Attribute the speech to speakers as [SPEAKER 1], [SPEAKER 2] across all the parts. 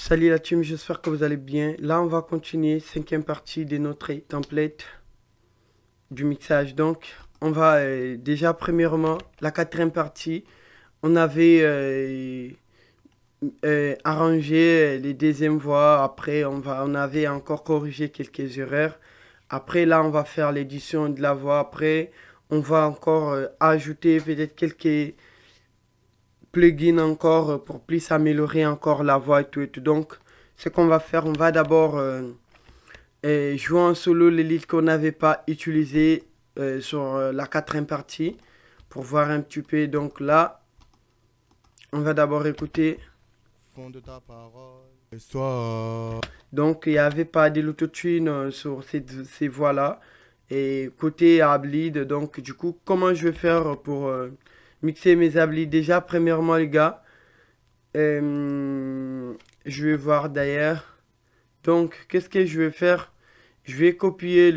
[SPEAKER 1] Salut la team, j'espère que vous allez bien. Là, on va continuer, cinquième partie de notre template du mixage. Donc, on va déjà, premièrement, la quatrième partie, on avait arrangé les deuxièmes voix. Après, on avait encore corrigé quelques erreurs. Après, là, on va faire l'édition de la voix. Après, on va encore ajouter peut-être quelques plugins encore pour plus améliorer encore la voix et tout et tout. Donc, ce qu'on va faire, on va d'abord jouer en solo les leads qu'on n'avait pas utilisés sur la quatrième partie pour voir un petit peu. Donc là, on va d'abord écouter.
[SPEAKER 2] Fond de ta parole. Et soir.
[SPEAKER 1] Donc, il n'y avait pas de l'autotune sur ces voix-là. Et côté Ablead, donc du coup, comment je vais faire pour mixer mes Ablead? Déjà, premièrement, les gars, je vais voir d'ailleurs. Donc, qu'est-ce que je vais faire? Je vais copier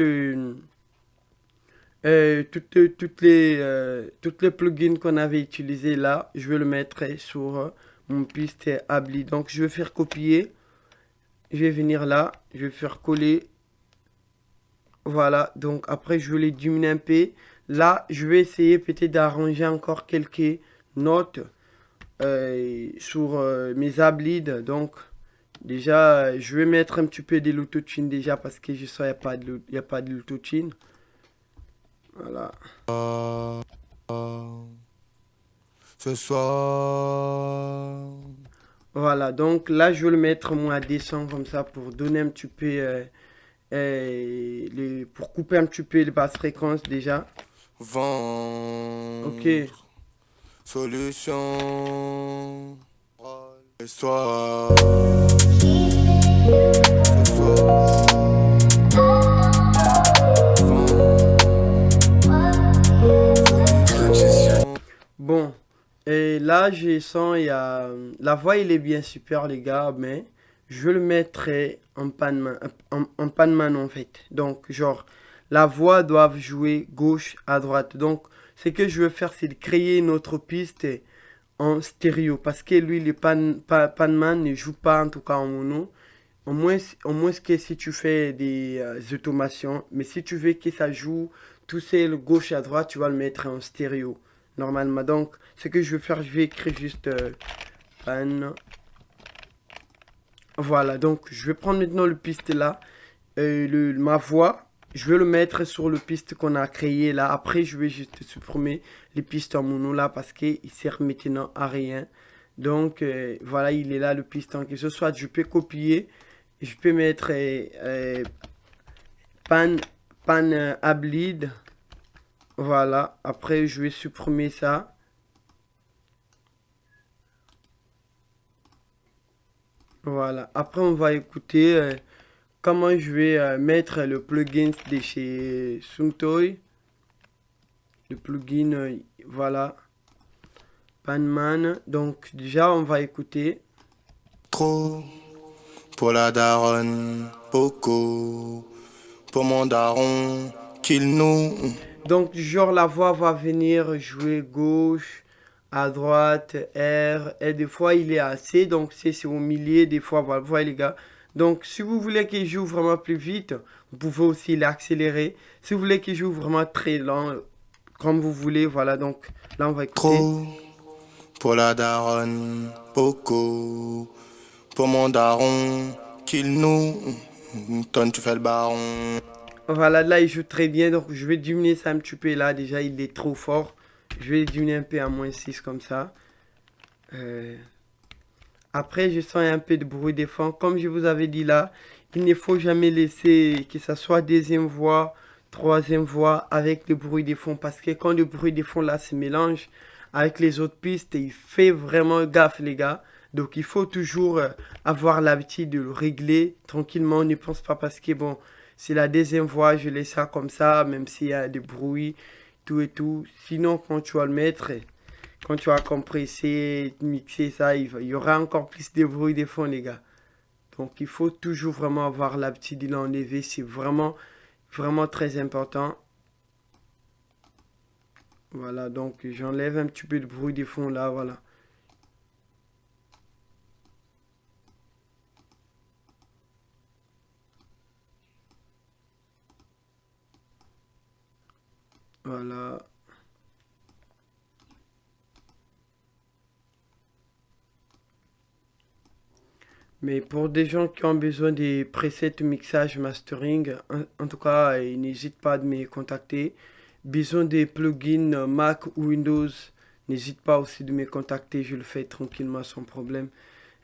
[SPEAKER 1] toutes les plugins qu'on avait utilisés là. Je vais le mettre sur mon piste Abli. Donc, je vais faire copier. Je vais venir là. Je vais faire coller. Voilà. Donc, après, je vais les diminuer un peu. Là, je vais essayer peut-être d'arranger encore quelques notes sur mes Ablids. Donc, déjà, je vais mettre un petit peu de l'autotune déjà parce que je sais qu'il n'y a pas de l'autotune. Voilà.
[SPEAKER 2] Ce soir.
[SPEAKER 1] Voilà, donc là je vais le mettre moi à 200 comme ça pour donner un petit peu, pour couper un petit peu les basses fréquences déjà. Ok,
[SPEAKER 2] Vendre. Solution. Et soir. Ce soir. Solution.
[SPEAKER 1] bon, et là je sens, la voix il est bien super les gars, mais je vais le mettre en Panman en fait. Donc genre, la voix doit jouer gauche à droite. Donc ce que je veux faire c'est de créer une autre piste en stéréo parce que lui le Panman ne joue pas en tout cas en mono. Au moins que si tu fais des automations, mais si tu veux que ça joue tout seul gauche à droite, tu vas le mettre en stéréo normalement. Donc, ce que je vais faire, je vais écrire juste pan. Voilà, donc je vais prendre maintenant le piste là, ma voix, je vais le mettre sur le piste qu'on a créé là. Après, je vais juste supprimer les pistes en mono là parce qu'il sert maintenant à rien. Donc, voilà, il est là le piste en question. Soit je peux copier, je peux mettre pan, pan Ablead. Voilà, après je vais supprimer ça. Voilà, après on va écouter comment je vais mettre le plugin de chez Sumtoy. Le plugin, voilà, Panman. Donc déjà on va écouter.
[SPEAKER 2] Trop. Pour la daronne. Poco. Pour mon daron. Qu'il nous.
[SPEAKER 1] Donc genre la voix va venir jouer gauche, à droite, R, et des fois il est à C, donc C c'est au milieu, des fois, voilà, voyez les gars. Donc si vous voulez qu'il joue vraiment plus vite, vous pouvez aussi l'accélérer. Si vous voulez qu'il joue vraiment très lent, comme vous voulez, voilà, donc là on va écouter.
[SPEAKER 2] Trop. Pour la daronne. Poco. Pour mon daron. Qu'il nous. Toi tu fais le baron.
[SPEAKER 1] Voilà, là il joue très bien, donc je vais diminuer ça un petit peu là, déjà il est trop fort. Je vais diminuer un peu à -6 comme ça. Euh, Après, je sens un peu de bruit de fond. Comme je vous avais dit là, il ne faut jamais laisser que ça soit deuxième voix, troisième voix avec le bruit de fond. Parce que quand le bruit de fond là se mélange avec les autres pistes, il fait vraiment gaffe les gars. Donc il faut toujours avoir l'habitude de le régler tranquillement. Ne pense pas parce que bon, c'est la deuxième voix, je laisse ça comme ça, même s'il y a des bruits, tout et tout. Sinon, quand tu vas le mettre, quand tu vas compresser, mixer ça, il y aura encore plus de bruit de fond, les gars. Donc, il faut toujours vraiment avoir l'habitude de l'enlever. C'est vraiment, vraiment très important. Voilà, donc j'enlève un petit peu de bruit de fond là, voilà. Voilà. Mais pour des gens qui ont besoin des presets mixage mastering, en tout cas, n'hésite pas à me contacter. Besoin des plugins Mac ou Windows, n'hésite pas aussi de me contacter, je le fais tranquillement sans problème.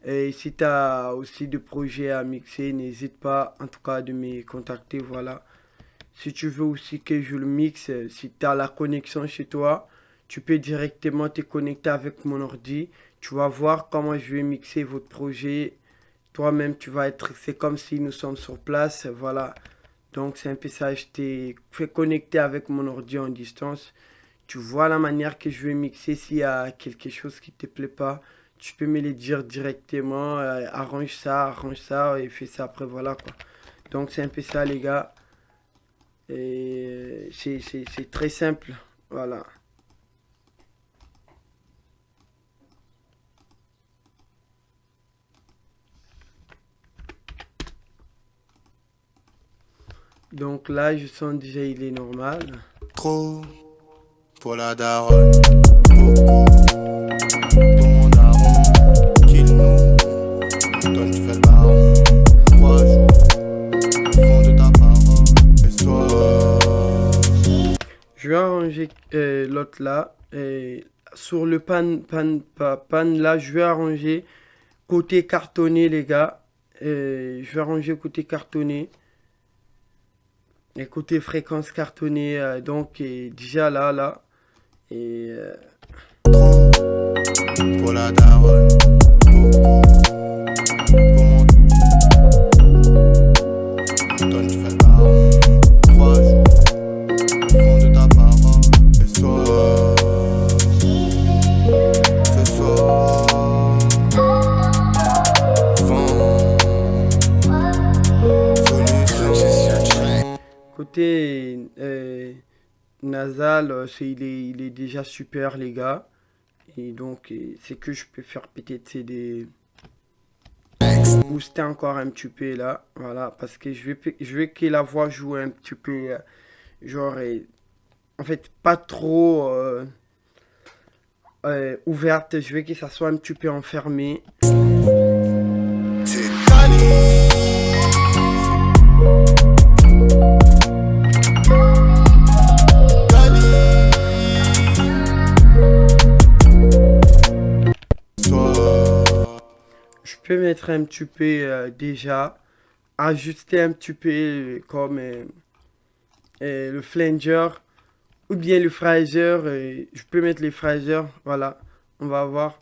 [SPEAKER 1] Et si tu as aussi des projets à mixer, n'hésite pas en tout cas de me contacter, voilà. Si tu veux aussi que je le mixe, si tu as la connexion chez toi, tu peux directement te connecter avec mon ordi. Tu vas voir comment je vais mixer votre projet. Toi-même, tu vas être, c'est comme si nous sommes sur place, voilà. Donc c'est un peu ça, je t'ai fait connecter avec mon ordi en distance. Tu vois la manière que je vais mixer. S'il y a quelque chose qui te plaît pas, tu peux me le dire directement. Arrange ça et fais ça après, voilà quoi. Donc c'est un peu ça les gars. Et c'est très simple, voilà. Donc là, je sens déjà il est normal.
[SPEAKER 2] Trop pour la daronne, beaucoup pour mon daron, qu'il nous donne, tu fais le baron. 3 jours au fond de ta parole, et soir.
[SPEAKER 1] Je vais arranger l'autre là. Et sur le pan là, je vais arranger côté cartonné, les gars. Je vais arranger côté cartonné. Et côté fréquence cartonné, donc déjà là. Et
[SPEAKER 2] Trop pour la daronne, beaucoup pour mon donne, tu fais le baron. 3 jours au fond de ta parole, et soir. Ce soir, vent, solution.
[SPEAKER 1] côté nasal, il est déjà super, les gars. Et donc, c'est que je peux faire peut-être c'est des booster encore un petit peu là. Voilà, parce que je veux que la voix joue un petit peu, genre, en fait, pas trop ouverte. Je veux que ça soit un petit peu enfermé.
[SPEAKER 2] C'est Cali.
[SPEAKER 1] Je peux mettre un petit peu déjà, ajuster un petit peu comme le flanger ou bien le fraiseur. Je peux mettre les fraiseurs, voilà, on va voir.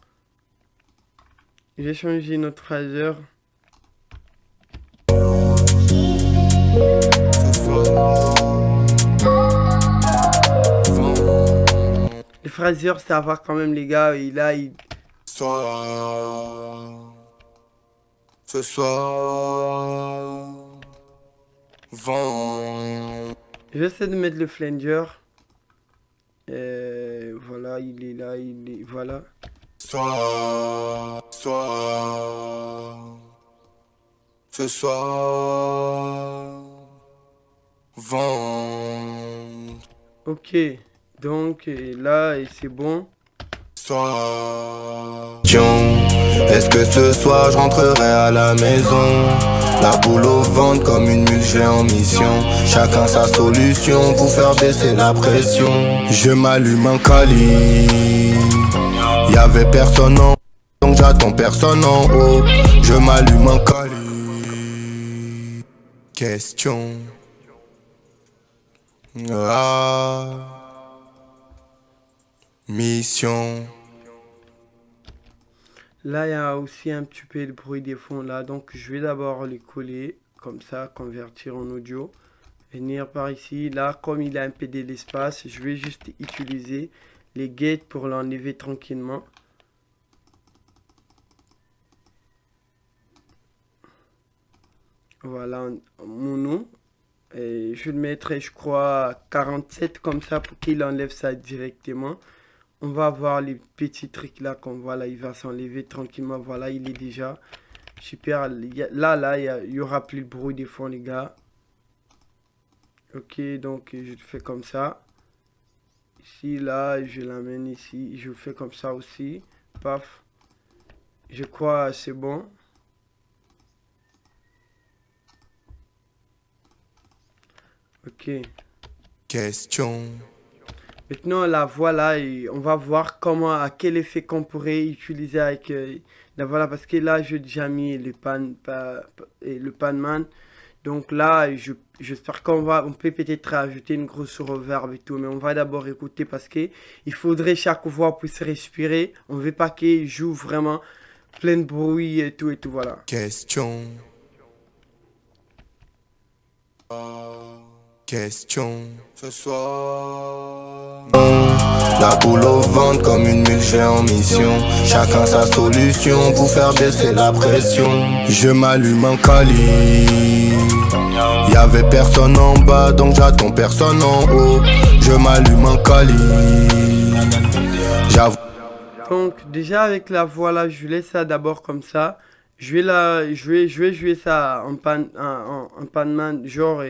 [SPEAKER 1] J'ai changé notre fraiseur. Le fraiseur, ça va quand même les gars, et là il...
[SPEAKER 2] Ce soir, vent.
[SPEAKER 1] J'essaie de mettre le flanger. Voilà, il est là, voilà.
[SPEAKER 2] Soir, ce soir, vent.
[SPEAKER 1] Ok, donc là, et c'est bon.
[SPEAKER 2] Est-ce que ce soir je rentrerai à la maison? La boule au ventre comme une mule, j'ai en mission. Chacun sa solution pour faire baisser la pression. Je m'allume un cali. Y'avait personne en haut, donc j'attends personne en haut. Je m'allume un cali. Question. Mission.
[SPEAKER 1] Là, il y a aussi un petit peu de bruit des fonds là. Donc, je vais d'abord les coller. Comme ça, convertir en audio. Venir par ici. Là, comme il a un peu de l'espace, je vais juste utiliser les gates pour l'enlever tranquillement. Voilà mon nom. Et je le mettrai, je crois, à 47 comme ça pour qu'il enlève ça directement. On va voir les petits trucs là qu'on voit là, il va s'enlever tranquillement. Voilà, il est déjà super. Il y aura plus le bruit des fonds, les gars. Ok, donc je le fais comme ça. Ici, là, je l'amène ici. Je fais comme ça aussi. Paf. Je crois c'est bon. Ok.
[SPEAKER 2] Question.
[SPEAKER 1] Maintenant, la voix là, et on va voir comment, à quel effet qu'on pourrait utiliser avec la voix là. Parce que là, j'ai déjà mis le panman. Donc là, j'espère on peut peut-être rajouter une grosse reverb et tout. Mais on va d'abord écouter parce que il faudrait chaque voix puisse respirer. On veut pas qu'il joue vraiment plein de bruit et tout, voilà.
[SPEAKER 2] Question. Question. Ce soir. La boule au ventre comme une mule, j'ai en mission. Chacun sa solution pour faire baisser la pression. Je m'allume en cali. Y'avait personne en bas, donc j'attends personne en haut. Je m'allume en cali. J'avoue.
[SPEAKER 1] Donc déjà avec la voix là, je laisse ça d'abord comme ça. Je vais jouer ça en panman genre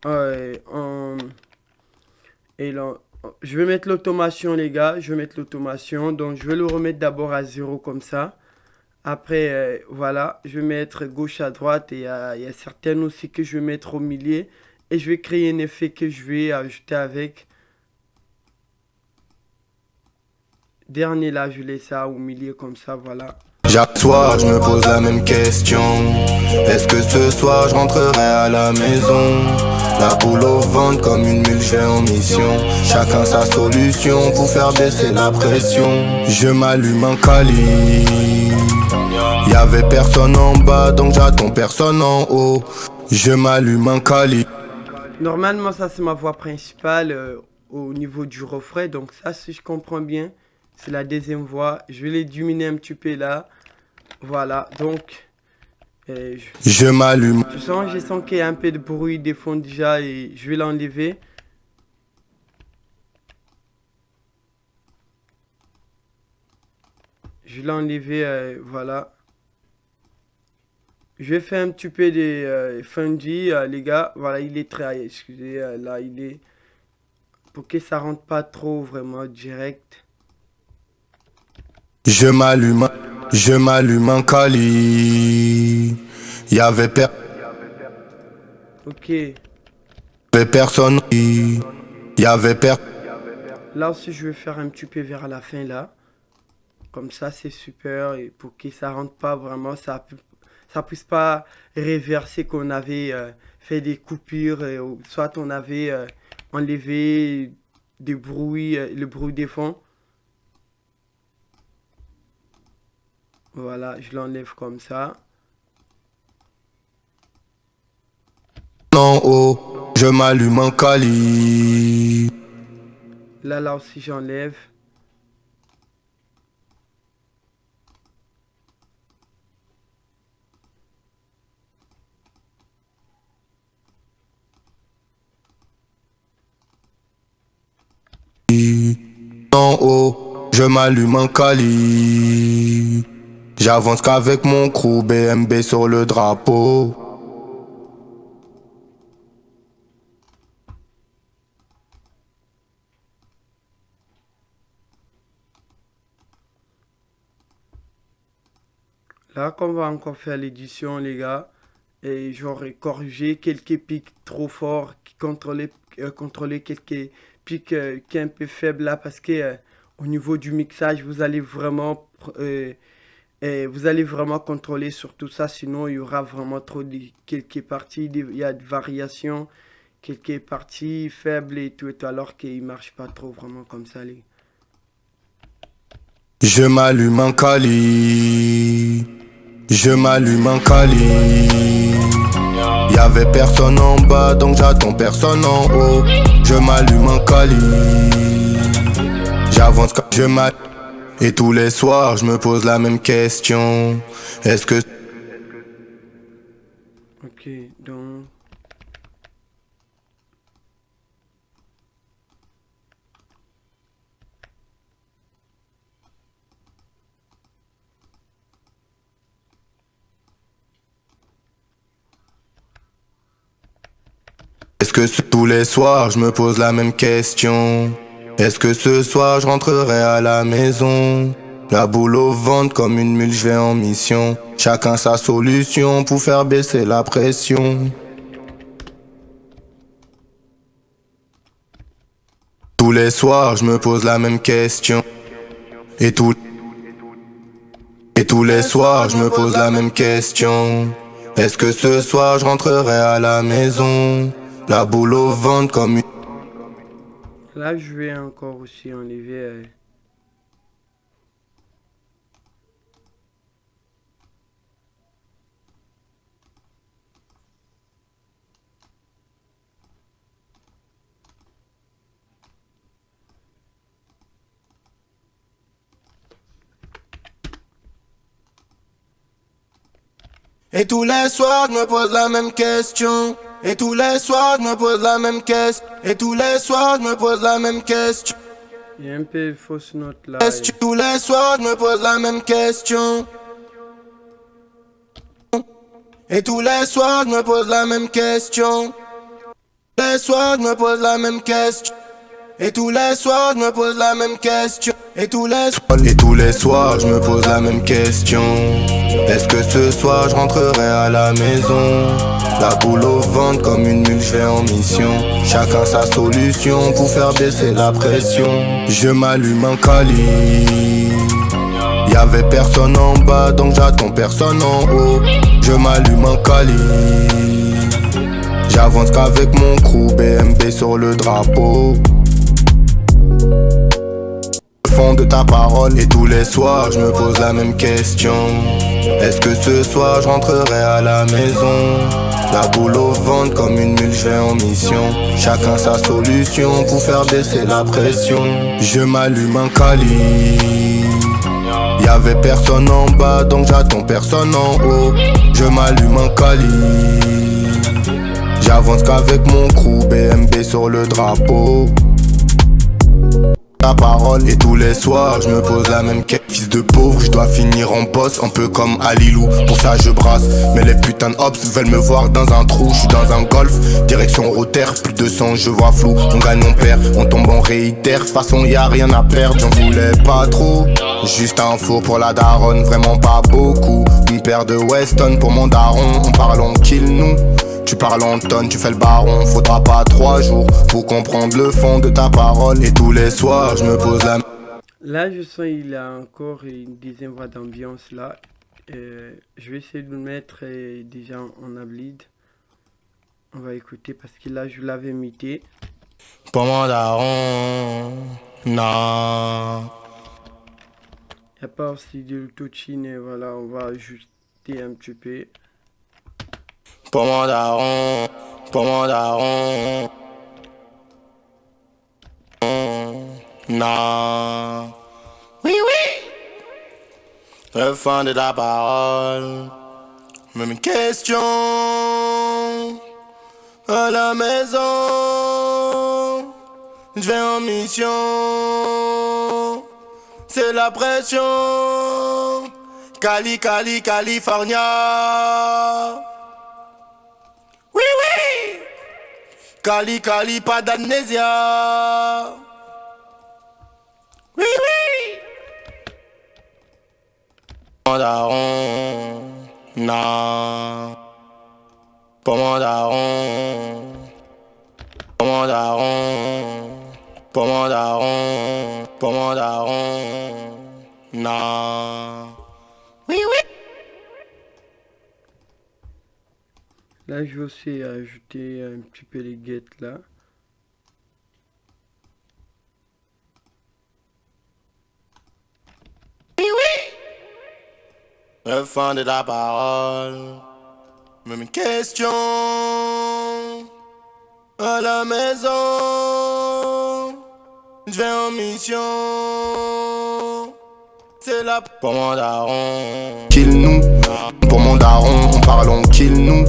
[SPEAKER 1] en, et là, je vais mettre l'automation les gars, je vais mettre l'automation. Donc je vais le remettre d'abord à zéro comme ça. Après voilà, je vais mettre gauche à droite et il y a certaines aussi que je vais mettre au milieu. Et je vais créer un effet que je vais ajouter avec. Dernier là, je laisse ça au milieu comme ça, voilà.
[SPEAKER 2] Chaque soir, je me pose la même question. Est-ce que ce soir, je rentrerai à la maison? La boule au ventre comme une mule, j'ai en mission. Chacun sa solution pour faire baisser la pression. Je m'allume en cali. Y'avait personne en bas, donc j'attends personne en haut. Je m'allume en cali.
[SPEAKER 1] Normalement, ça c'est ma voix principale au niveau du refrain. Donc ça, si je comprends bien, c'est la deuxième voix. Je vais les diminuer un petit peu là. Voilà, donc
[SPEAKER 2] Je m'allume.
[SPEAKER 1] je sens qu'il y a un peu de bruit des fonds déjà et je vais l'enlever. Je vais l'enlever, voilà. Je vais faire un petit peu de fundy, les gars. Voilà, il est très, excusez, là il est, pour que ça rentre pas trop vraiment direct.
[SPEAKER 2] Je m'allume en cali. Y'avait
[SPEAKER 1] Ok,
[SPEAKER 2] personne. Y'avait personne.
[SPEAKER 1] là aussi je vais faire un petit peu vers la fin là. Comme ça c'est super et pour que ça rentre pas vraiment, ça puisse pas réverser qu'on avait fait des coupures, ou soit on avait enlevé des bruits, le bruit des fonds. Voilà, je l'enlève comme ça.
[SPEAKER 2] En haut, je m'allume en cali.
[SPEAKER 1] Là aussi j'enlève.
[SPEAKER 2] En haut, je m'allume en cali. J'avance qu'avec mon crew BMB sur le drapeau.
[SPEAKER 1] Là qu'on va encore faire l'édition les gars. Et j'aurais corrigé quelques pics trop forts qui contrôlaient quelques pics qui est un peu faibles là parce que au niveau du mixage vous allez vraiment contrôler sur tout ça, sinon il y aura vraiment trop de quelques parties, il y a de variations, quelques parties faibles et tout alors qu'il marche pas trop vraiment comme ça les.
[SPEAKER 2] Je m'allume en cali. Je m'allume en cali. Y'avait personne en bas, donc j'attends personne en haut. Je m'allume en cali. J'avance quand je m'allume. Et tous les soirs, je me pose la même question. Est-ce que
[SPEAKER 1] Ok, donc
[SPEAKER 2] tous les soirs, je me pose la même question. Est-ce que ce soir je rentrerai à la maison? La boule au ventre comme une mule, je vais en mission. Chacun sa solution pour faire baisser la pression. Tous les soirs je me pose la même question. Et tous les soirs je me pose la même question. Est-ce que ce soir je rentrerai à la maison? La boule au ventre comme une...
[SPEAKER 1] Là, je vais encore aussi enlever...
[SPEAKER 2] Et tous les soirs je me pose la même question. Et tous les soirs je me pose la même question. Et tous les soirs je me pose la même question.
[SPEAKER 1] Il y a un peu de fausse note là.
[SPEAKER 2] Tous les soirs je me pose la même question. Et tous les soirs je me pose la même question. Tous les soirs je me pose la même question. Et tous les soirs je me pose la même question. Et tous les soirs je me pose la même question. Est-ce que ce soir je rentrerai à la maison? La boule au ventre comme une mule, je vais en mission. Chacun sa solution pour faire baisser la pression. Je m'allume en Cali. Y'avait personne en bas donc j'attends personne en haut. Je m'allume en Cali. J'avance qu'avec mon crew, BMB sur le drapeau. Fond de ta parole et tous les soirs je me pose la même question. Est-ce que ce soir je rentrerai à la maison? La boule au ventre comme une mule, je vais en mission. Chacun sa solution pour faire baisser la pression. Je m'allume en Cali. Y'avait personne en bas donc j'attends personne en haut. Je m'allume en Cali. J'avance qu'avec mon crew, BMB sur le drapeau. Ta parole et tous les soirs je me pose la même quête. Fils de pauvre, je dois finir en boss, un peu comme Alilou. Pour ça je brasse, mais les putains de hops veulent me voir dans un trou. Je suis dans un golf, direction roter, plus de sang, je vois flou. On gagne, on perd, on tombe, on réitère. De toute façon y a rien à perdre, j'en voulais pas trop. Juste un four pour la daronne, vraiment pas beaucoup. Une paire de Weston pour mon daron, on parle, on kill nous. Tu parles en tonnes, tu fais le baron. Faudra pas 3 jours pour comprendre le fond de ta parole. Et tous les soirs je me pose la...
[SPEAKER 1] Là, je sens il a encore une deuxième voix d'ambiance là. Je vais essayer de le mettre déjà en ableed. On va écouter parce que là, je l'avais muté.
[SPEAKER 2] Pour mon daron, non.
[SPEAKER 1] Il n'y a pas aussi de l'autotune et voilà, on va ajuster un petit peu.
[SPEAKER 2] Pour mon daron, pour mon daron. Non. Oui, oui. Le fond de ta parole. Même une question. À la maison. Je vais en mission. C'est la pression. Cali, Cali, California. Oui, oui. Cali, Cali, pas d'amnésia. Oui, oui. Pour mon daron, non. Pour mon daron. Pour mon daron. Pour mon daron. Pour mon daron, non. Oui, oui.
[SPEAKER 1] Là, je vais aussi ajouter un petit peu les guettes là.
[SPEAKER 2] Oui, oui. Le fond de ta parole. Même une question. À la maison. Je vais en mission. C'est la... Pour mon daron. Kill nous. Pour mon daron, on parle, on kill nous.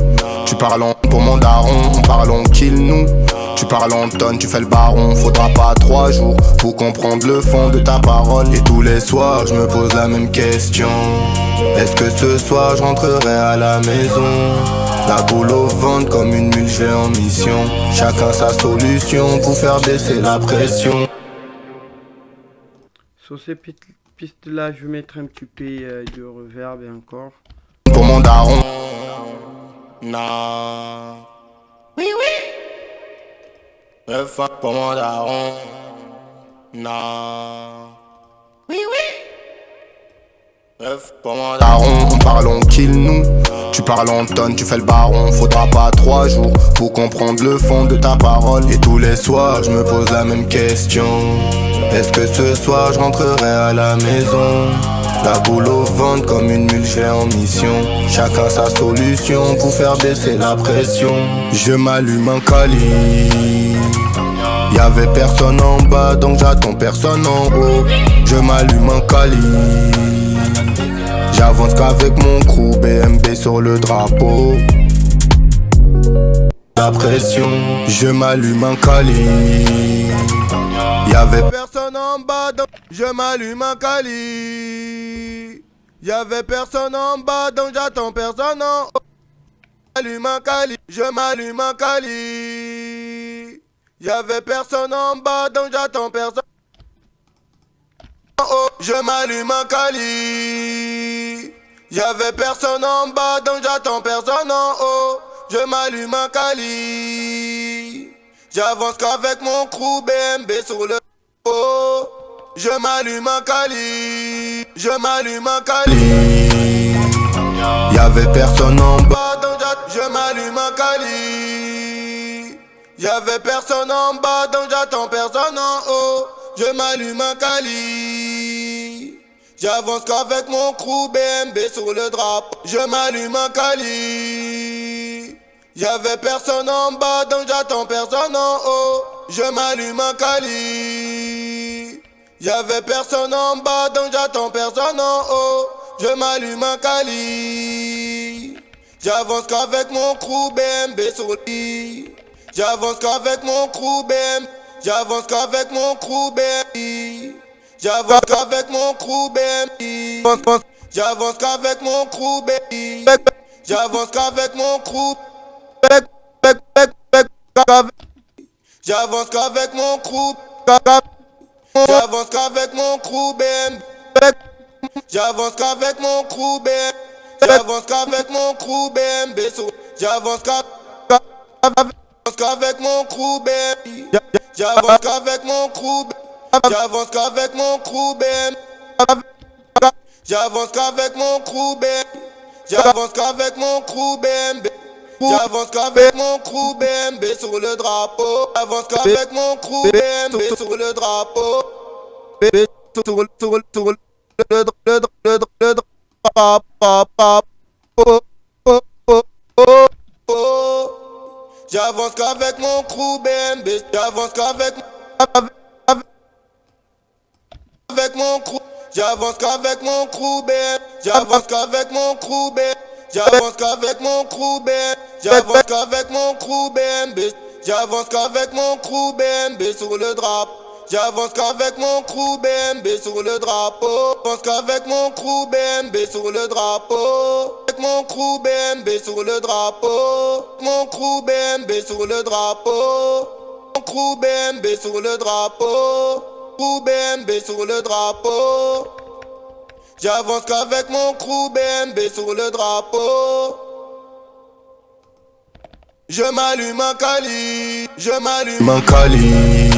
[SPEAKER 2] Tu parles en... Pour mon daron, on parle, on kill nous. Tu parles en tonnes, tu fais le baron. Faudra pas 3 jours pour comprendre le fond de ta parole. Et tous les soirs, je me pose la même question. Est-ce que ce soir, je rentrerai à la maison? La boule au ventre comme une mule, je vais en mission. Chacun sa solution pour faire baisser la pression.
[SPEAKER 1] Sur ces pistes là, je vais mettre un petit peu de reverb et encore.
[SPEAKER 2] Pour mon daron. Non. Oui, oui. Fuck pour mon daron. Non. Oui, oui. Pour mon daron, on parle, on kill nous. Tu parles en tonnes, tu fais le baron. Faudra pas 3 jours pour comprendre le fond de ta parole. Et tous les soirs, je me pose la même question. Est-ce que ce soir, je rentrerai à la maison? La boule au ventre comme une mule, j'ai en mission. Chacun sa solution pour faire baisser la pression. Je m'allume un cali. Y'avait personne en bas, donc j'attends personne en haut. Je m'allume un cali. J'avance qu'avec mon crew, BMB sur le drapeau. La pression, je m'allume un cali. Y'avait personne en bas, donc je m'allume un cali. Y'avait personne en bas, donc j'attends personne en haut. J'allume un cali, je m'allume un cali. Y'avait personne en bas, donc j'attends personne en haut. Je m'allume un cali. Y'avait personne en bas, donc j'attends personne en haut. Je m'allume un cali. J'avance qu'avec mon crew, BMB sur le haut. Je m'allume un cali. Je m'allume un cali. Y'avait personne en bas, donc je m'allume un cali. Y'avait personne en bas, donc j'attends personne en haut. Je m'allume un cali. J'avance qu'avec mon crew, BMB sur le drapeau. Je m'allume un cali. Y'avait personne en bas, donc j'attends personne en haut. Je m'allume un cali. Y'avait personne en bas, donc j'attends personne en haut. Je m'allume un cali. J'avance qu'avec mon crew, BMB sur le lit. J'avance qu'avec mon crew, BMB. J'avance qu'avec mon crew, BMB. J'avance qu'avec mon crew, BMB. J'avance qu'avec mon crew, BMB. J'avance qu'avec mon crew. J'avance qu'avec mon crew. J'avance qu'avec mon crew, BMB. J'avance qu'avec mon crew, BMB. J'avance qu'avec mon crew, BMB. J'avance qu'avec mon crew, BMB. J'avance qu'avec mon crew. J'avance qu'avec mon crew, BMB. J'avance qu'avec mon crew, BMB. J'avance qu'avec mon crew, BMB. J'avance qu'avec mon crew, BMB sur le drapeau. J'avance qu'avec mon crew, BMB sur le drapeau. Le J'avance qu'avec mon crew, BMB. J'avance qu'avec mon crew. J'avance qu'avec mon crew, BMB. J'avance qu'avec mon crew, BMB. J'avance qu'avec mon crew, BMB. J'avance qu'avec mon crew, BMB. J'avance qu'avec mon crew, BMB sur le drapeau. J'avance qu'avec mon crew, BMB sur le drapeau. J'avance qu'avec mon crew, BMB sur le drapeau. Avec mon crew, BMB sur le drapeau. Mon crew, BMB sur le drapeau. Mon crew, BMB sur le drapeau. Crew, BMB sur le drapeau. J'avance qu'avec mon crew, BMB sur le drapeau. Je m'allume un cali. Je m'allume un cali.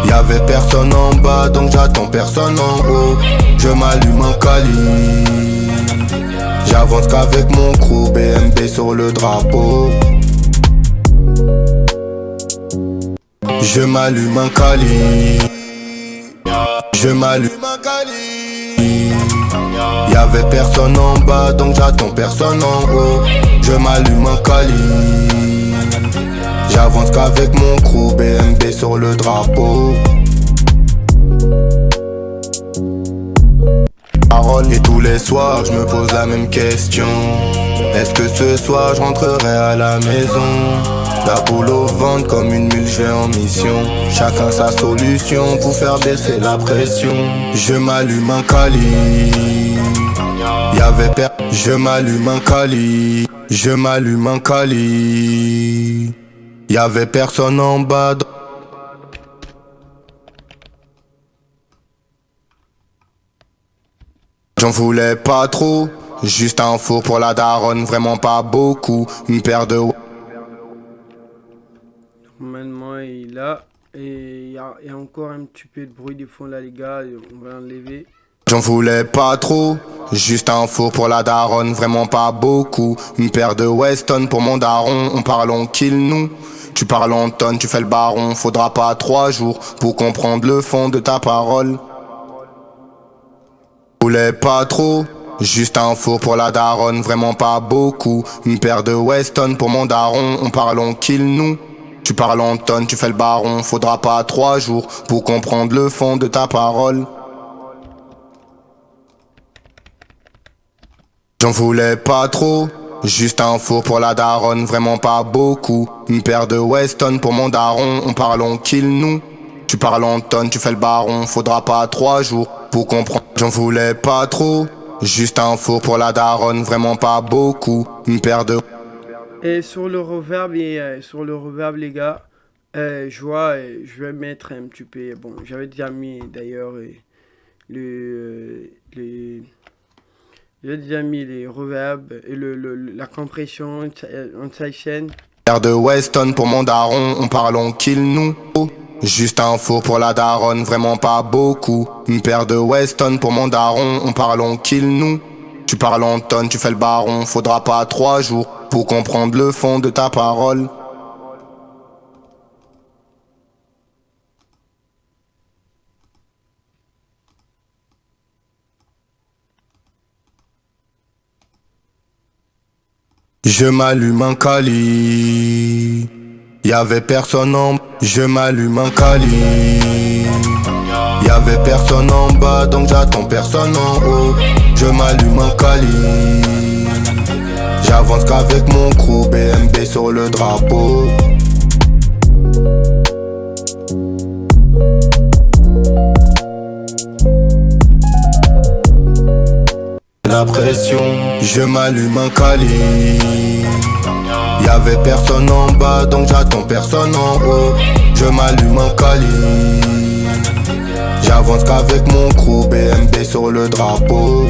[SPEAKER 2] Y'avait personne en bas, donc j'attends personne en haut. Je m'allume un cali. J'avance qu'avec mon crew, BMB sur le drapeau. Je m'allume un cali. Je m'allume un cali. Y'avait personne en bas, donc j'attends personne en haut. Je m'allume un cali. J'avance qu'avec mon crew, BMB sur le drapeau. Parole et tous les soirs, je me pose la même question. Est-ce que ce soir je rentrerai à la maison? La boule au ventre comme une mule, j'ai en mission. Chacun sa solution pour faire baisser la pression. Je m'allume un cali. Je m'allume un cali. Je m'allume un cali. Y'avait personne en bas. J'avance qu'avec mon crew, BMB. J'avance qu'avec mon crew, BMB. J'avance qu'avec mon crew, BMB. J'avance qu'avec mon crew, BMB sur le drapeau. J'avance qu'avec mon crew, BMB sur le drapeau. Mon crew, BMB sur le drapeau. J'avance qu'avec mon crew, BMB sur le drapeau. Y'avait personne en bas. J'en voulais pas trop, juste un four pour la daronne, vraiment pas beaucoup. Une paire de...
[SPEAKER 1] Normalement, il est là. Et il y a encore un petit peu de bruit de fond là, les gars. On va enlever.
[SPEAKER 2] J'en voulais pas trop, juste un four pour la daronne, vraiment pas beaucoup. Une paire de Weston pour mon daron, on parle on kill nous. Tu parles en tonnes, tu fais le baron, faudra pas 3 jours pour comprendre le fond de ta parole. J'en voulais pas trop, juste un four pour la daronne, vraiment pas beaucoup. Une paire de Weston pour mon daron, on parle on kill nous. Tu parles en tonnes, tu fais le baron, faudra pas 3 jours pour comprendre le fond de ta parole. J'en voulais pas trop, juste un four pour la daronne, vraiment pas beaucoup. Une paire de Weston pour mon daron, on parle on kill nous. Tu parles en tonnes, tu fais le baron, faudra pas 3 jours pour comprendre. J'en voulais pas trop, juste un four pour la daronne, vraiment pas beaucoup. Une paire de...
[SPEAKER 1] Et sur le reverb, les gars, je vais mettre un petit peu. Bon, j'avais déjà mis d'ailleurs les. J'ai déjà mis les reverbs et la compression en sidechain.
[SPEAKER 2] Paire de Weston pour mon daron, on parle on kill nous. Juste un four pour la daronne, vraiment pas beaucoup. Une paire de Weston pour mon daron, on parle on kill nous. Tu parles en tonnes, tu fais le baron, faudra pas 3 jours pour comprendre le fond de ta parole. Je m'allume un cali, y'avait personne en bas. Je m'allume un cali, y'avait personne en bas, donc j'attends personne en haut. Je m'allume un cali, j'avance qu'avec mon crew, BMB sur le drapeau. La pression, je m'allume un cali. Y'avait personne en bas, donc j'attends personne en haut. Je m'allume un cali. J'avance qu'avec mon crew, BMB sur le drapeau.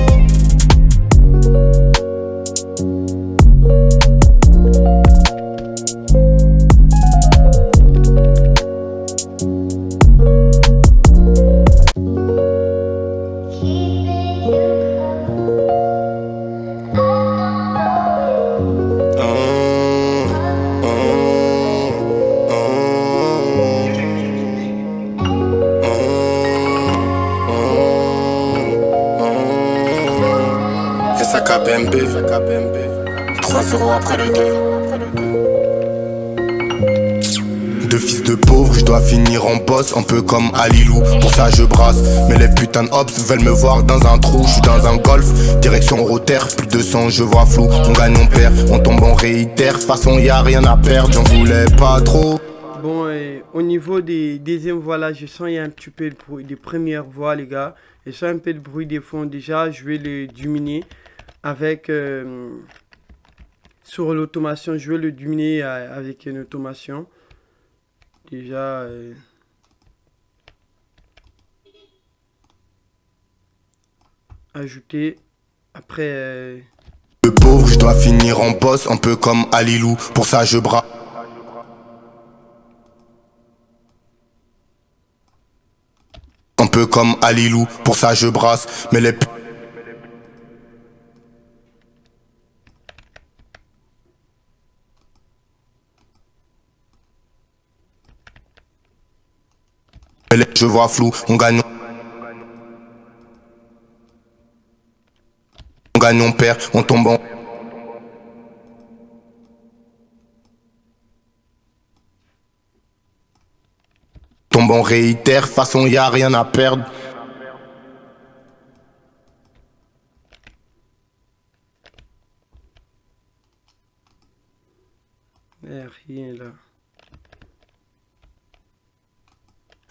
[SPEAKER 2] BMB, 3-0 après le 2. Deux fils de pauvres, je dois finir en boss, un peu comme Alilou. Pour ça je brasse, mais les putains de hops veulent me voir dans un trou. Je suis dans un golf, direction Rotter, plus de 200, je vois flou. On gagne, on perd, on tombe, on réitère. De toute façon y a rien à perdre, j'en voulais pas trop.
[SPEAKER 1] Bon, au niveau des deuxièmes voix là, je sens il y a un petit peu de bruit des premières voix, les gars. Je sens un peu de bruit des fonds. Déjà, je vais le diminuer avec sur l'automation. Je vais le diminuer avec une automation. Déjà, ajouter. Après,
[SPEAKER 2] Le pauvre, je dois finir en boss, un peu comme Alilou. Pour ça je brasse. Un peu comme Alilou, pour ça je brasse. Mais les je vois flou, on gagne, on perd, on tombe en... Tombe, on réitère, façon y a rien à perdre.
[SPEAKER 1] rien là.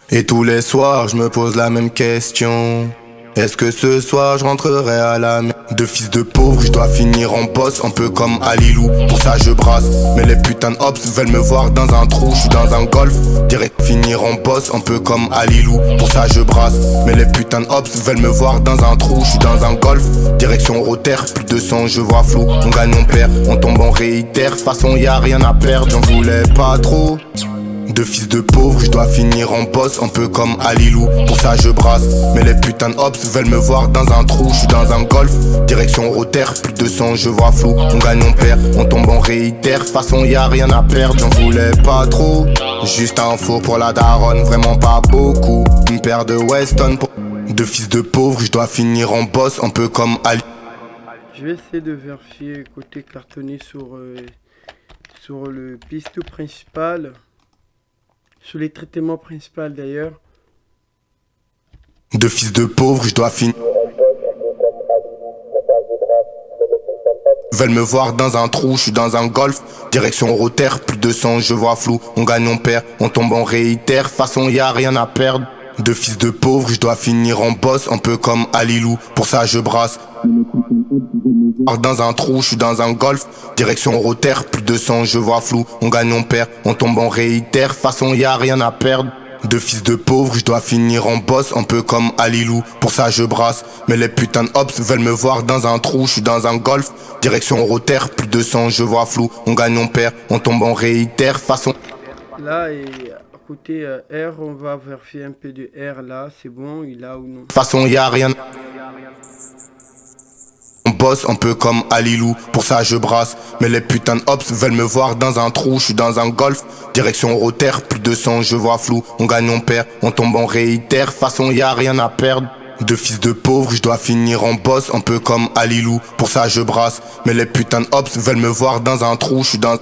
[SPEAKER 2] Et tous les soirs, je me pose la même question. Est-ce que ce soir, je rentrerai à la maison? De fils de pauvre, je dois finir en boss, un peu comme Alilou. Pour ça je brasse, mais les putains de hops veulent me voir dans un trou. Je suis dans un golf, direct finir en boss, un peu comme Alilou. Pour ça je brasse, mais les putains de hops veulent me voir dans un trou. Je suis dans un golf, direction Rotter, plus de sang, je vois flou. On gagne, on perd, on tombe, on réitère. Façon y a rien à perdre, j'en voulais pas trop. De fils de pauvre, je dois finir en boss, un peu comme Alilou. Pour ça je brasse, mais les putains de hops veulent me voir dans un trou. Je suis dans un golf, direction Rotter, plus de sang, je vois flou. On gagne, on perd, on tombe, on réitère. Façon y a rien à perdre, j'en voulais pas trop. Juste un four pour la daronne, vraiment pas beaucoup. Une paire de Weston pour... De fils de pauvre, je dois finir en boss, un peu comme Alilou.
[SPEAKER 1] Je vais essayer de vérifier côté cartonné sur le piste principal. Sur les traitements principaux d'ailleurs.
[SPEAKER 2] De fils de pauvre, je dois finir. Veulent me voir dans un trou, je suis dans un golf. Direction Rotter, plus de sang, je vois flou. On gagne, on perd, on tombe, on réitère. Façon y a rien à perdre. De fils de pauvre, je dois finir en boss, un peu comme Alilou. Pour ça je brasse. Dans un trou, je suis dans un golf. Direction Rotter, plus de sang, je vois flou. On gagne, on perd, on tombe, on réitère. Façon y a rien à perdre. De fils de pauvre, je dois finir en boss, un peu comme Alilou. Pour ça je brasse, mais les putains de hops veulent me voir dans un trou. Je suis dans un golf, direction Rotter, plus de sang, je vois flou. On gagne, on perd, on tombe, on réitère. Façon...
[SPEAKER 1] Là et à côté R, on va vérifier un peu de R là, c'est bon, il a ou non.
[SPEAKER 2] Façon y a rien. On bosse un peu comme Alilou, pour ça je brasse. Mais les putains de hops veulent me voir dans un trou. Je suis dans un golf, direction Rotter, plus de sang, je vois flou. On gagne, on perd, on tombe, on réitère. Façon y a rien à perdre. De fils de pauvre, je dois finir en boss, un peu comme Alilou. Pour ça je brasse, mais les putains de hops veulent me voir dans un trou. Je suis dans...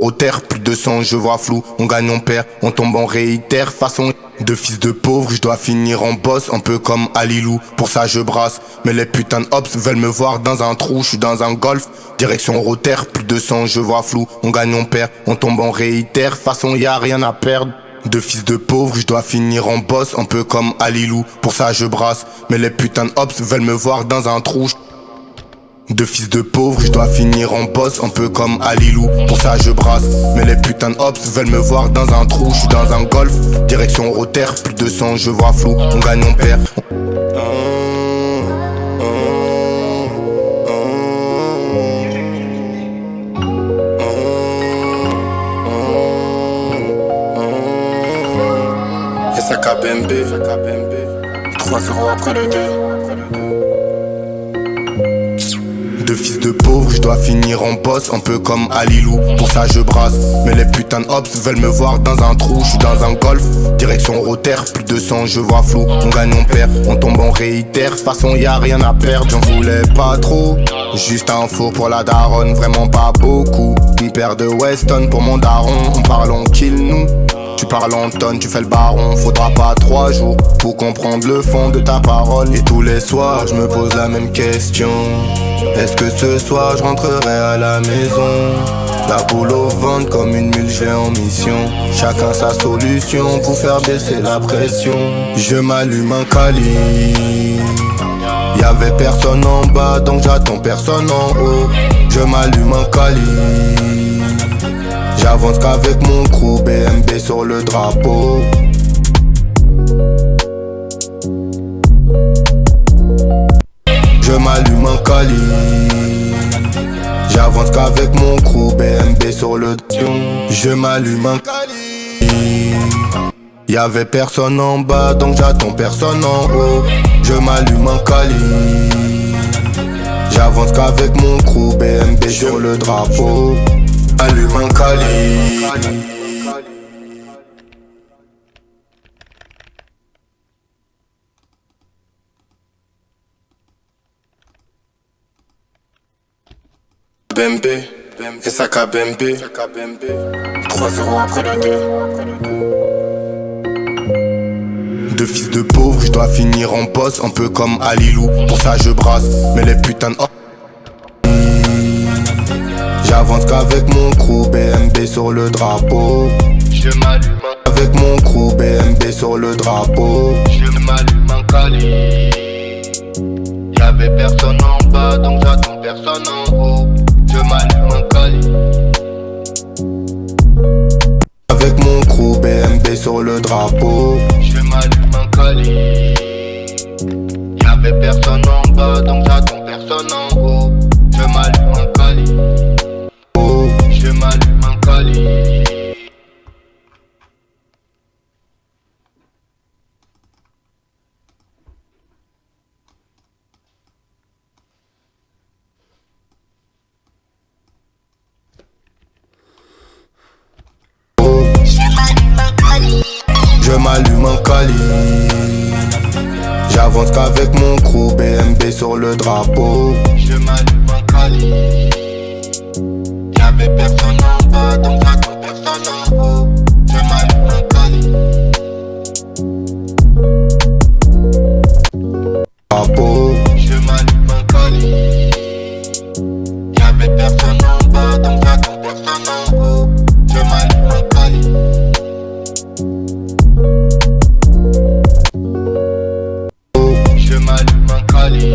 [SPEAKER 2] Rotter, plus de sang, je vois flou. On gagne, on perd, on tombe, on réitère. Façon... De fils de pauvre, je dois finir en boss, un peu comme Alilou. Pour ça je brasse, mais les putains de hops veulent me voir dans un trou. Je suis dans un golf, direction Rotter, plus de sang, je vois flou. On gagne, on perd, on tombe, on réitère. Façon y a rien à perdre. De fils de pauvre, je dois finir en boss, un peu comme Alilou. Pour ça je brasse, mais les putains de hops veulent me voir dans un trou. De fils de pauvre, je dois finir en boss, un peu comme Alilou. Pour ça je brasse, mais les putains de hops veulent me voir dans un trou. Je suis dans un golf, direction Rotter, plus de sang, je vois flou. On gagne, on perd. SAKBMB 3-0 après le 2. De fils de pauvre, je dois finir en boss, un peu comme Alilou. Pour ça je brasse, mais les putains de hops veulent me voir dans un trou. Je suis dans un golf, direction Rotter, plus de sang, je vois flou. On gagne, on perd, on tombe, on réitère. Façon y a rien à perdre, j'en voulais pas trop. Juste un four pour la daronne, vraiment pas beaucoup. Une paire de Weston pour mon daron, on parle, on kill nous. Tu parles en tonnes, tu fais le baron. Faudra pas 3 jours pour comprendre le fond de ta parole. Et tous les soirs je me pose la même question. Est-ce que ce soir je rentrerai à la maison? La boule au ventre comme une mule, j'ai en mission. Chacun sa solution pour faire baisser la pression. Je m'allume un cali. Y'avait personne en bas donc j'attends personne en haut. Je m'allume un cali. J'avance qu'avec mon crew, BMB sur le drapeau. Je m'allume un cali. J'avance qu'avec mon crew, BMB sur le drapeau. Je m'allume un cali. Y'avait personne en bas donc j'attends personne en haut. Je m'allume un cali. J'avance qu'avec mon crew, BMB sur le drapeau. Allume un cali. BMB, SAKBMB 3-0 après le 2. De fils de pauvre, je dois finir en boss, un peu comme Alilou. Pour ça je brasse, mais les putains de... J'avance qu'avec mon crew, BMB sur le drapeau. Je m'allume avec mon crew, BMB sur le drapeau. Je m'allume un cali. Y'avait personne en bas donc j'attends personne en haut. Je m'allume un cali. Avec mon crew BMB sur le drapeau. Je m'allume un cali. Y'avait personne en bas donc j'attends personne en haut. Je m'allume un cali. Oh, je m'allume un cali. Je m'allume un cali. J'avance qu'avec mon crew BMB sur le drapeau. Je m'allume un cali. Y'avait personne en bas donc j'attends personne en haut. Je m'allume un cali. Drapeau. Je m'allume un cali. Y'avait personne en bas donc j'attends personne en haut. Je m'allume un cali. Je m'allume un cali.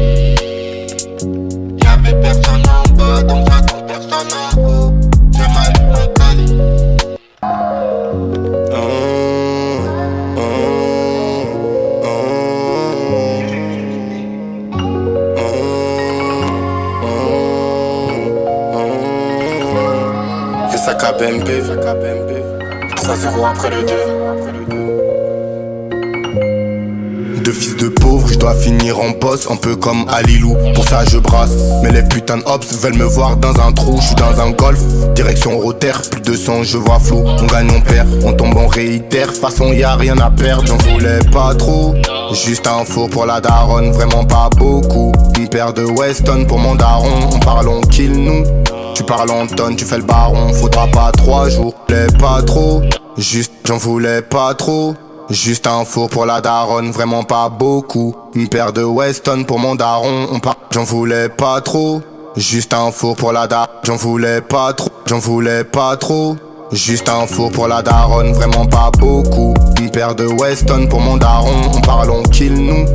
[SPEAKER 2] Y'avait personne en bas donc j'attends personne en haut. Je m'allume un cali. Fais ça KBMP 3-0 après le 2. Deux fils de pauvres, je dois finir en boss, un peu comme Alilou. Pour ça je brasse, mais les putains d'ops veulent me voir dans un trou. Je suis dans un golf, direction Rotter, plus de sang, je vois flou. On gagne, on perd, on tombe, on réitère. Façon y a rien à perdre, j'en voulais pas trop. Juste un faux pour la daronne, vraiment pas beaucoup. Une paire de Weston pour mon daron, on parle, on kill nous. Tu parles en tonnes, tu fais le baron, faudra pas 3 jours. J'en voulais pas trop, juste j'en voulais pas trop. Juste un four pour la daronne, vraiment pas beaucoup. Une paire de Weston pour mon daron, on part. J'en voulais pas trop. Juste un four pour la daronne, j'en voulais pas trop. J'en voulais pas trop. Juste un four pour la daronne, vraiment pas beaucoup. Une paire de Weston pour mon daron, on parle, on kill nous.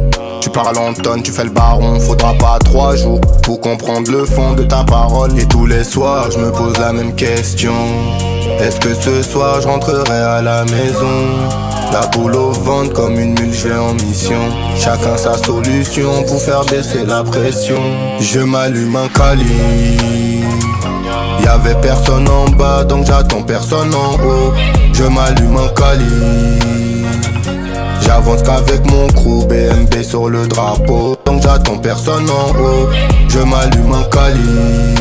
[SPEAKER 2] Tu parles en tonnes, tu fais le baron, faudra pas 3 jours pour comprendre le fond de ta parole. Et tous les soirs, je me pose la même question. Est-ce que ce soir, je rentrerai à la maison? La boule au ventre comme une mule, je vais en mission. Chacun sa solution pour faire baisser la pression. Je m'allume un cali. Y'avait personne en bas donc j'attends personne en haut. Je m'allume un cali. J'avance qu'avec mon crew BMB sur le drapeau. Donc j'attends personne en haut. Je m'allume un cali.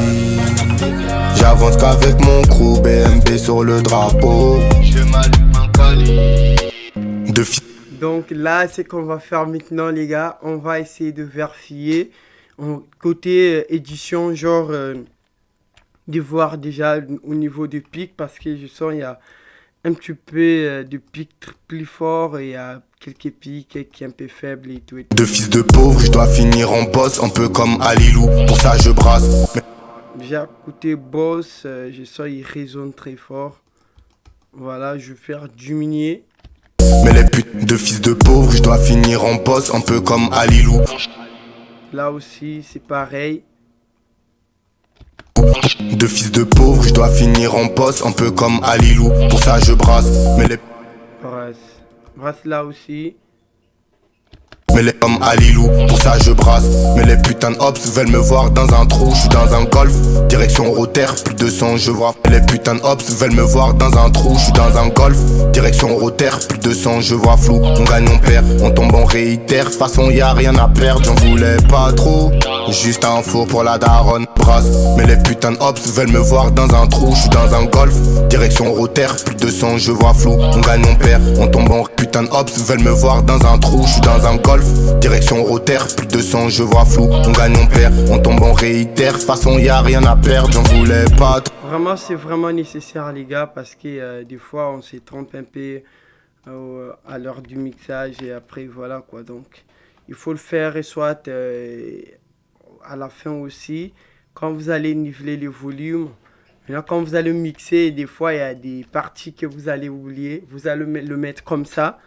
[SPEAKER 2] J'avance qu'avec mon crew BMB sur le drapeau. Je m'allume un cali.
[SPEAKER 1] Donc là, c'est qu'on va faire maintenant, les gars. On va essayer de vérifier. Côté édition, genre, de voir déjà au niveau de pic. Parce que je sens qu'il y a un petit peu de pic plus fort. Et il y a quelques pics qui sont un peu faibles et tout.
[SPEAKER 2] Deux fils de pauvres, je dois finir en boss. Un peu comme Alilou, pour ça je brasse.
[SPEAKER 1] Déjà, côté boss, je sens qu'il résonne très fort. Voilà, je vais faire diminuer.
[SPEAKER 2] Mais les putes de fils de pauvres, je dois finir en boss, un peu comme Alilou.
[SPEAKER 1] Là aussi, c'est pareil.
[SPEAKER 2] De fils de pauvres, je dois finir en boss, un peu comme Alilou. Pour ça je brasse, mais les
[SPEAKER 1] brasse là aussi.
[SPEAKER 2] Mais les comme Alilou, pour ça je brasse. Mais les putains d'ops veulent me voir dans un trou. Je suis dans un golf, direction Rotter, plus de sang, je vois. Les putains d'ops veulent me voir dans un trou. Je suis dans un golf, direction Rotter, plus de sang, je vois flou. On gagne, on perd, on tombe, on réitère. Façon y a rien à perdre, j'en voulais pas trop. Juste un four pour la daronne, brasse. Mais les putains d'ops veulent me voir dans un trou. Je suis dans un golf, direction Rotter, plus de sang, je vois flou. On gagne, on perd, on tombe, on putain d'ops veulent me voir dans un trou. Je suis dans un golf, direction Rotter, plus de sang, je vois flou. On gagne, on perd, on tombe, on réitère. Façon y a rien à perdre, j'en voulais pas trop.
[SPEAKER 1] Vraiment, c'est vraiment nécessaire, les gars, parce que des fois, on se trompe un peu à l'heure du mixage et après, voilà quoi. Donc, il faut le faire et soit à la fin aussi, quand vous allez niveler le volume. Maintenant, quand vous allez mixer, des fois, il y a des parties que vous allez oublier. Vous allez le mettre comme ça.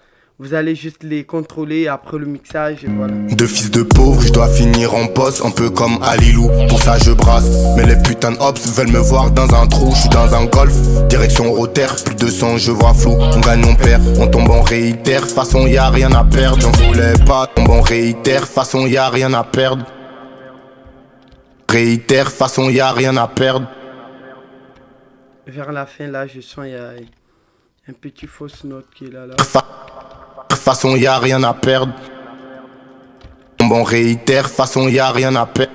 [SPEAKER 1] Vous allez juste les contrôler après le mixage et voilà.
[SPEAKER 2] De fils de pauvre, je dois finir en boss, un peu comme Alilou. Pour ça je brasse, mais les putains de hops veulent me voir dans un trou. Je suis dans un golf, direction Rotter, plus de sang, je vois flou. On gagne, on perd, on tombe, on réitère. Façon y a rien à perdre, j'en voulais pas. Tombe, on réitère, façon y a rien à perdre. Réitère, façon y a rien à perdre.
[SPEAKER 1] Vers la fin là, je sens il y a un petit fausse note qui est là.
[SPEAKER 2] Façon y a rien à perdre. Tombe, on réitère, façon y a rien à perdre.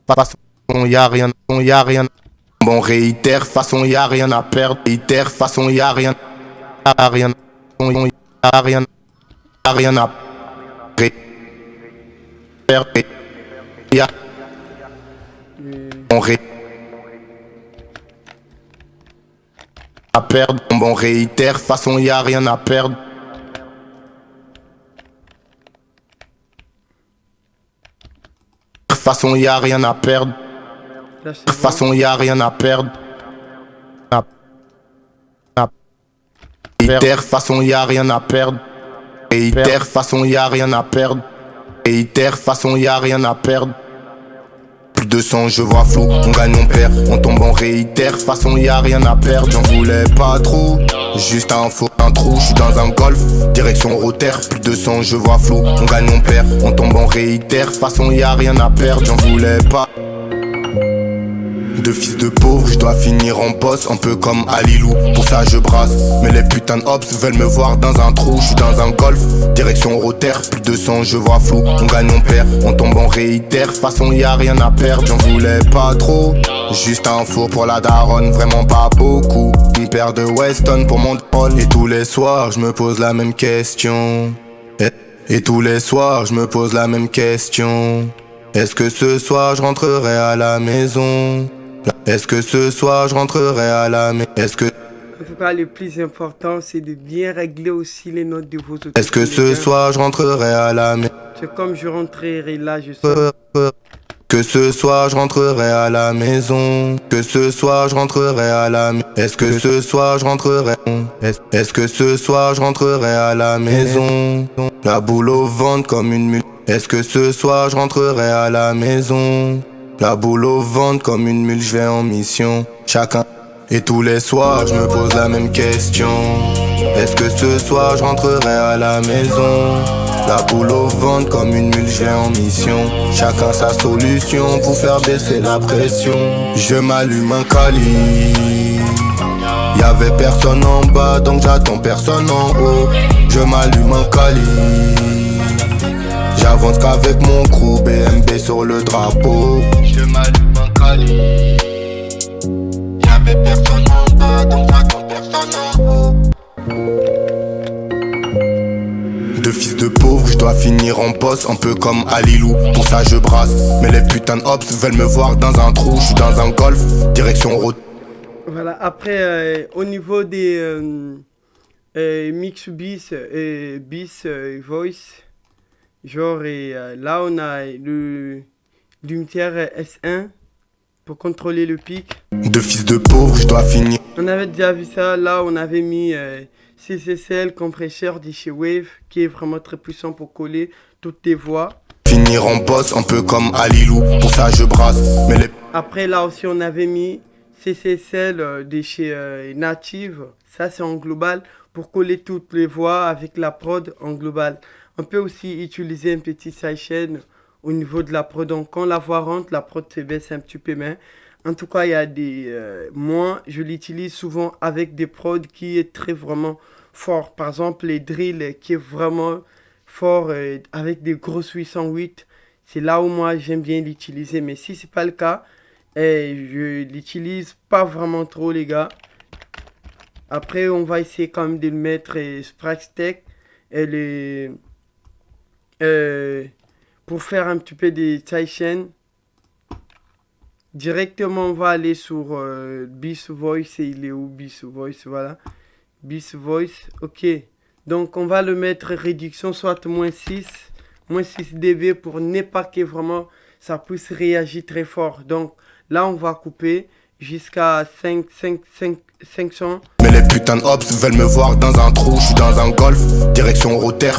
[SPEAKER 2] Façon y a rien. Bon réitère, façon y a rien à perdre. Réitère, façon y a rien à rien. Y a rien à perdre. Y a on à perdre. Bon réitère, façon y a rien à perdre. Façon y a rien à perdre. Façon y a rien à perdre. Réitère, façon y a rien à perdre. Réitère, façon y a rien à perdre. Réitère, façon y a rien à perdre. Plus de sang, je vois flou, on gagne, on perd, on tombe, on réitère, façon y a rien à perdre, j'en voulais pas trop, juste un faux, un trou, je suis dans un golf, direction Rotter, plus de sang, je vois flou, on gagne, on perd, on tombe, on réitère, façon y a rien à perdre, j'en voulais pas. De fils de pauvre, je dois finir en boss, un peu comme Alilou. Pour ça je brasse, mais les putains de hops veulent me voir dans un trou. Je suis dans un golf, direction Rotter, plus de sang, je vois flou. On gagne, on perd, on tombe, on réitère. Façon y a rien à perdre, j'en voulais pas trop. Juste un four pour la daronne, vraiment pas beaucoup. Une paire de Weston pour mon troll. Et tous les soirs je me pose la même question. Et tous les soirs je me pose la même question. Est-ce que ce soir je rentrerai à la maison? Est-ce que ce soir je rentrerai à la maison? Est-ce que...
[SPEAKER 1] En tout cas, le plus important, c'est de bien régler aussi les notes de vos autres.
[SPEAKER 2] Est-ce que ce soir je rentrerai à la maison?
[SPEAKER 1] C'est comme je rentrerai là, je sens.
[SPEAKER 2] Que ce soir je rentrerai à la maison. Que ce soir je rentrerai à la maison. Est-ce que ce soir je rentrerai? Est-ce que ce soir je rentrerai à la maison? La boule au ventre comme une mule. Est-ce que ce soir je rentrerai à la maison? La boule au ventre comme une mule, je vais en mission. Chacun. Et tous les soirs je me pose la même question. Est-ce que ce soir je rentrerai à la maison? La boule au ventre comme une mule, je vais en mission. Chacun sa solution pour faire baisser la pression. Je m'allume un cali. Y'avait personne en bas donc j'attends personne en haut. Je m'allume un cali. J'avance qu'avec mon crew, BMB sur le drapeau. Je m'allume un cali. Y'avait personne en bas, donc j'attends personne en haut. De fils de pauvre, je dois finir en boss, un peu comme Alilou. Pour ça je brasse, mais les putains de hops veulent me voir dans un trou. Je suis dans un golf, direction route.
[SPEAKER 1] Voilà, après, au niveau des mix bis et bis voice. Genre, et là, on a le l'unitaire S1 pour contrôler le pic.
[SPEAKER 2] De fils de pauvre, je dois finir.
[SPEAKER 1] On avait déjà vu ça. Là, on avait mis CCCL, compresseur de chez Wave, qui est vraiment très puissant pour coller toutes les voix.
[SPEAKER 2] Finir en boss, un peu comme Alilou. Pour ça, je brasse. Mais les...
[SPEAKER 1] Après, là aussi, on avait mis CCCL de chez Native. Ça, c'est en global pour coller toutes les voix avec la prod en global. On peut aussi utiliser un petit sidechain au niveau de la prod. Donc, quand la voix rentre, la prod se baisse un petit peu. Mais en tout cas, il y a des... moi, je l'utilise souvent avec des prods qui est très vraiment fort. Par exemple, les drills qui est vraiment fort avec des grosses 808. C'est là où moi, j'aime bien l'utiliser. Mais si c'est pas le cas, je l'utilise pas vraiment trop, les gars. Après, on va essayer quand même de le mettre Spraxtech et les... pour faire un petit peu des sidechains. Directement, on va aller sur Bass Voice. Et il est où Bass Voice? Voilà. Bass Voice. Ok. Donc, on va le mettre réduction soit moins 6 dB pour ne pas que vraiment ça puisse réagir très fort. Donc, là, on va couper jusqu'à 500.
[SPEAKER 2] Mais les les putains de hops veulent me voir dans un trou. Je suis dans un golf, direction Rotter.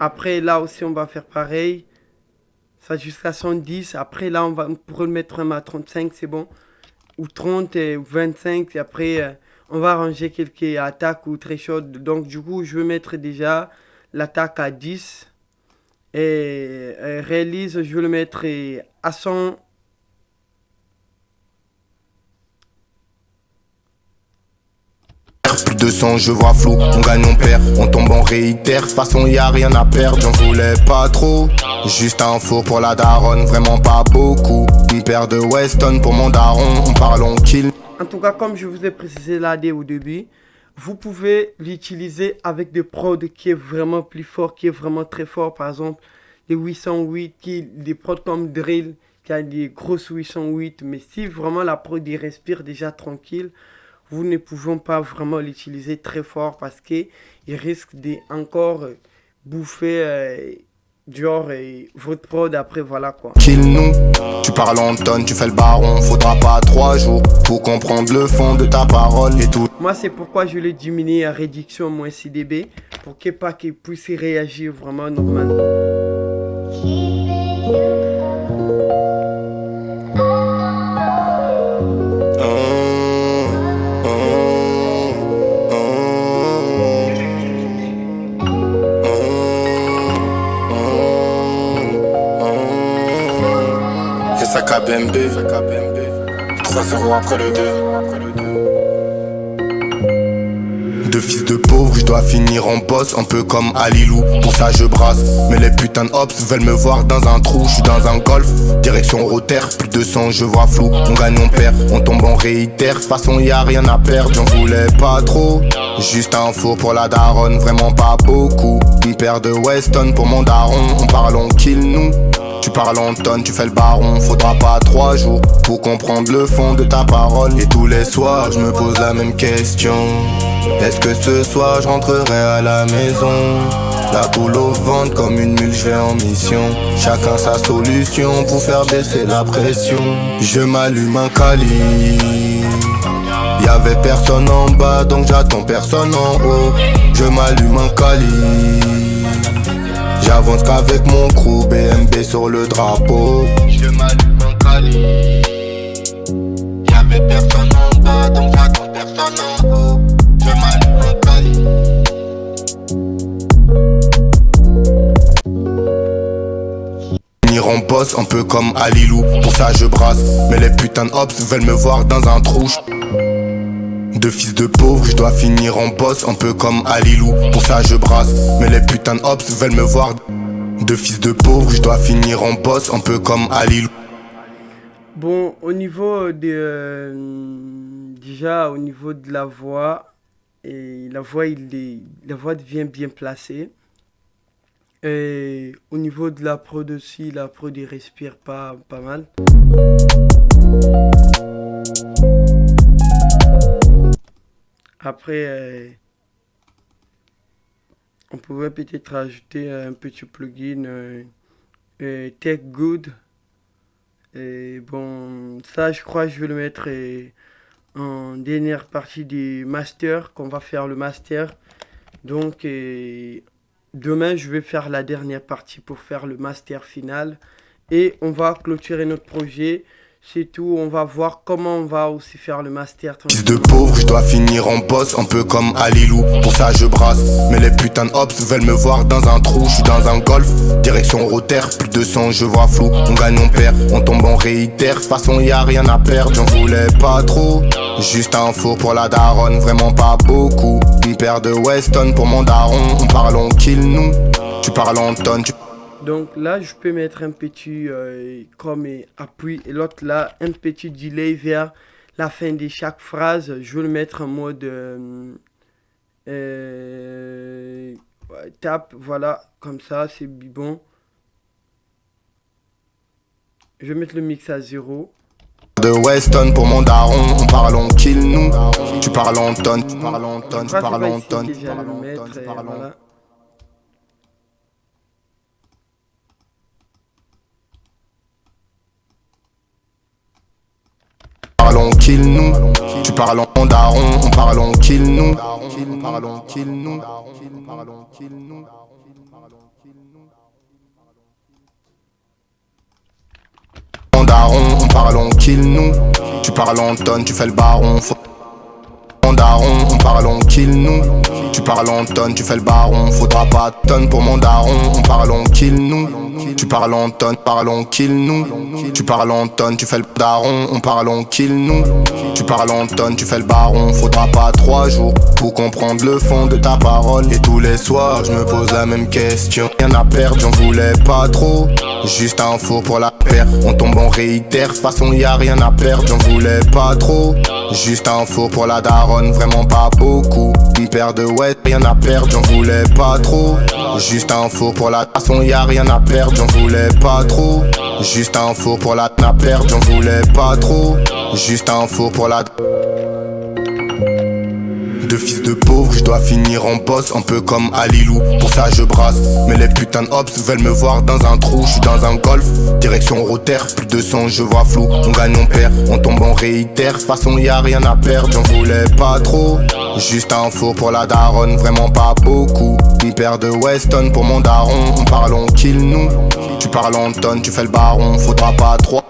[SPEAKER 1] Après, là aussi, on va faire pareil. Ça jusqu'à 110. Après, là, on va pour le mettre à 35, c'est bon. Ou 30 ou 25. Et après, on va arranger quelques attaques ou très chaudes. Donc, du coup, je vais mettre déjà l'attaque à 10. Et réalise, je vais le mettre à 100.
[SPEAKER 2] Plus de 200, je vois flou, on gagne, on perd, on tombe, on réitère. De toute façon, y a rien à perdre, j'en voulais pas trop. Juste un four pour la daronne, vraiment pas beaucoup. Une paire de Weston pour mon daron, on parle, on kill.
[SPEAKER 1] En tout cas, comme je vous ai précisé l'AD au début, vous pouvez l'utiliser avec des prods qui est vraiment plus fort, qui est vraiment très fort. Par exemple, les 808, des prods comme Drill, qui a des grosses 808. Mais si vraiment la prod il respire déjà tranquille, vous ne pouvez pas vraiment l'utiliser très fort parce qu'il risque de encore bouffer votre prod après, voilà quoi.
[SPEAKER 2] Kill nous, tu parles en tonnes, tu fais le baron. Faudra pas 3 jours pour comprendre le fond de ta parole et tout.
[SPEAKER 1] Moi, c'est pourquoi je l'ai diminué à réduction moins 6 dB pour qu'il puisse réagir vraiment normalement.
[SPEAKER 2] C'est ça KBMB, 3-0 après le 2. Deux fils de pauvres, je dois finir en boss, un peu comme Alilou. Pour ça je brasse, mais les putains de hops veulent me voir dans un trou. Je suis dans un golf, direction Rotter, plus de 200, je vois flou. On gagne, on perd, on tombe, on réitère. De toute façon y a rien à perdre, j'en voulais pas trop. Juste un four pour la daronne, vraiment pas beaucoup. Une paire de Weston pour mon daron, on parle, on kill nous. Tu parles en tonnes, tu fais le baron, faudra pas 3 jours pour comprendre le fond de ta parole. Et tous les soirs, je me pose la même question. Est-ce que ce soir, je rentrerai à la maison? La boule au ventre comme une mule, je vais en mission. Chacun sa solution pour faire baisser la pression. Je m'allume un cali. Y'avait personne en bas, donc j'attends personne en haut. Je m'allume un cali. J'avance qu'avec mon crew, BMB sur le drapeau. Je m'allume un cali. Y'avait personne en bas, donc j'attends personne en haut. Je m'allume un cali. Venir en boss, un peu comme Alilou. Pour ça je brasse, mais les putains de hops veulent me voir dans un trou. Deux fils de pauvres, je dois finir en boss, un peu comme Alilou. Pour ça je brasse, mais les putains de hops veulent me voir. Deux fils de pauvres, je dois finir en boss, un peu comme Alilou.
[SPEAKER 1] Bon, au niveau de déjà au niveau de la voix, et la voix devient bien placée. Et au niveau de la prod aussi, la prod il respire pas mal. Après, on pouvait peut-être ajouter un petit plugin Tech Good. Et bon, ça je crois que je vais le mettre en dernière partie du master, qu'on va faire le master. Donc demain je vais faire la dernière partie pour faire le master final. Et on va clôturer notre projet. C'est tout, on va voir comment on va aussi faire le master.
[SPEAKER 2] Fils de pauvre, je dois finir en boss, un peu comme Alilou. Pour ça je brasse, mais les putains de hops veulent me voir dans un trou. Je suis dans un golf, direction Rotter, plus de 200, je vois flou. On gagne, on perd, on tombe, on réitère. De toute façon y a rien à perdre, j'en voulais pas trop. Juste un four pour la daronne, vraiment pas beaucoup. Une paire de Weston pour mon daron, on parle, on kill nous. Tu parles en tonnes,
[SPEAKER 1] Donc là, je peux mettre un petit comme appui et l'autre là, un petit delay vers la fin de chaque phrase. Je vais le mettre en mode tape, voilà, comme ça, c'est bon. Je vais mettre le mix à 0.
[SPEAKER 2] De Weston pour mon daron, on parle, on kill nous. Tu parles en tonnes, tu parles en tonnes, tu parles en tonnes, tu parles en tonnes, tu parles en tonnes. On kill nous, tu parles en daron, on parle en kill nous. Parlons kill nous. En daron, on parle en kill nous. Tu parles en tonne, tu fais le baron. En daron, on parle en kill nous. Tu parles en tonne, tu fais le baron. Faudra pas de tonne pour mon daron. On parle en kill nous. Tu parles en tonne, parle en kill nous. Tu parles en tonne, tu fais le daron. On parle en kill nous. Tu parles en tonne, tu fais le baron. Faudra pas 3 jours pour comprendre le fond de ta parole. Et tous les soirs, je me pose la même question. Rien à perdre, j'en voulais pas trop. Juste un four pour la paire. On tombe, on réitère. De toute façon, y a rien à perdre, j'en voulais pas trop. Juste un four pour la daronne, vraiment pas beaucoup. Une paire de ouais, rien à perdre, j'en voulais pas trop. Juste un four pour la façon, y a rien à perdre, j'en voulais pas trop. Juste un four pour la à perdre, j'en voulais pas trop. Juste un four pour la. De fils de pauvre, je dois finir en boss, un peu comme Alilou. Pour ça je brasse, mais les putains de hops veulent me voir dans un trou. Je suis dans un golf, direction roter, plus de sang, je vois flou. On gagne, on perd, on tombe, on réitère. De toute façon y a rien à perdre, j'en voulais pas trop. Juste un four pour la daronne, vraiment pas beaucoup. Une paire de Weston pour mon daron, on parle, on kill nous. Tu parles en tonne, tu fais le baron, faudra pas trop.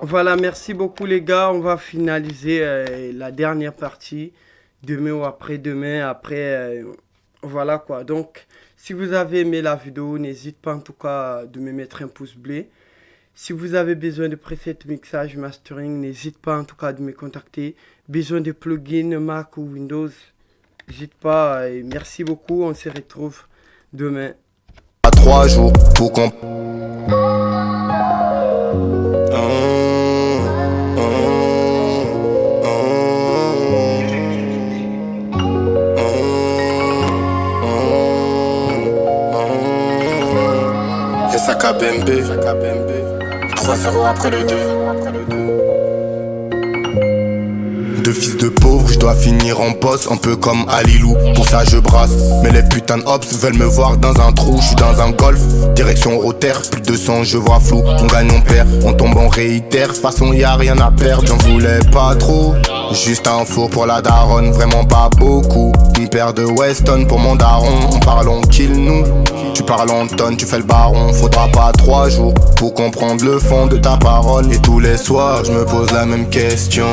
[SPEAKER 1] Voilà, merci beaucoup les gars. On va finaliser la dernière partie. Demain ou après-demain, voilà quoi. Donc, si vous avez aimé la vidéo, n'hésitez pas en tout cas de me mettre un pouce bleu. Si vous avez besoin de preset, mixage, mastering, n'hésitez pas en tout cas de me contacter. Besoin de plugins Mac ou Windows, n'hésitez pas. Et merci beaucoup, on se retrouve demain.
[SPEAKER 2] À 3 jours pour qu'on... Sakabembe 3-0 après le 2. De fils de pauvre, je dois finir en boss, un peu comme Alilou. Pour ça je brasse, mais les putains de hops veulent me voir dans un trou. Je suis dans un golf, direction roter, plus de sang, je vois flou. On gagne, on perd, on tombe, on réitère. De toute façon y a rien à perdre, j'en voulais pas trop. Juste un four pour la daronne, vraiment pas beaucoup. Une paire de Weston pour mon daron, on parle, on kill nous. Tu parles en tonne, tu fais le baron, faudra pas 3 jours pour comprendre le fond de ta parole. Et tous les soirs, je me pose la même question.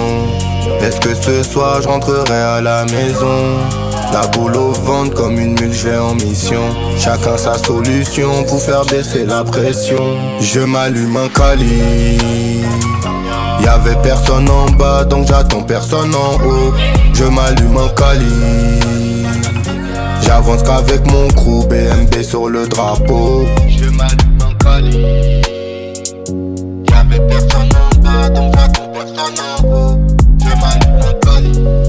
[SPEAKER 2] Est-ce que ce soir, je rentrerai à la maison? La boule au ventre comme une mule, je vais en mission. Chacun sa solution pour faire baisser la pression. Je m'allume un cali. Y'avait personne en bas, donc j'attends personne en haut. Je m'allume un cali. J'avance qu'avec mon crew, BMB sur le drapeau. Je m'allume un cali. Y'avait personne en bas, donc j'attends personne en haut. Je m'allume un cali.